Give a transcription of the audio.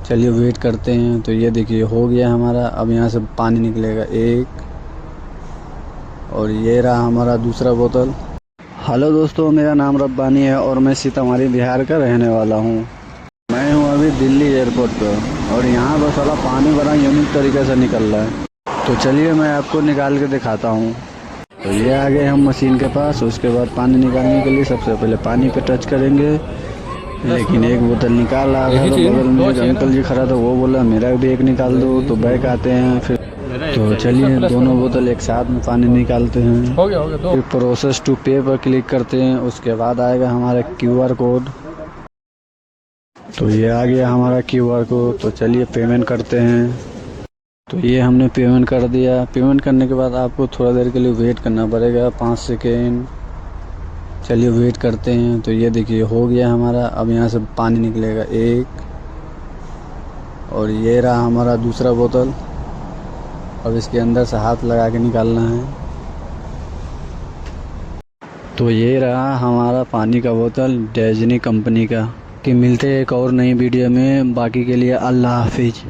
चलिए वेट करते हैं। तो ये देखिए हो गया हमारा, अब यहाँ से पानी निकलेगा एक, और ये रहा हमारा दूसरा बोतल। हेलो दोस्तों, मेरा नाम रब्बानी है और मैं सीतामढ़ी बिहार का रहने वाला हूँ। मैं हूँ अभी दिल्ली एयरपोर्ट पर और यहाँ बस वाला पानी बड़ा यूनिक तरीके से निकल रहा है। तो चलिए मैं आपको निकाल के दिखाता हूँ। तो ये आ गए हम मशीन के पास। उसके बाद पानी निकालने के लिए सबसे पहले पानी पे टच करेंगे, लेकिन एक बोतल निकाल रहा था तो बगल में एक अंकल जी खड़ा था, वो बोला मेरा भी एक निकाल दो। तो बैक आते हैं फिर। तो चलिए दोनों बोतल एक साथ में पानी निकालते हैं। हो गया तो फिर प्रोसेस टू पे पर क्लिक करते हैं। उसके बाद आएगा हमारा QR कोड। तो ये आ गया हमारा QR कोड। तो चलिए पेमेंट करते हैं। तो ये हमने पेमेंट कर दिया। पेमेंट करने के बाद आपको थोड़ा देर के लिए वेट करना पड़ेगा, 5 सेकेंड। चलिए वेट करते हैं। तो ये देखिए हो गया हमारा, अब यहाँ से पानी निकलेगा एक, और ये रहा हमारा दूसरा बोतल। अब इसके अंदर से हाथ लगा के निकालना है। तो ये रहा हमारा पानी का बोतल डेज़नी कंपनी का। कि मिलते हैं एक और नई वीडियो में। बाकी के लिए अल्लाह हाफिज।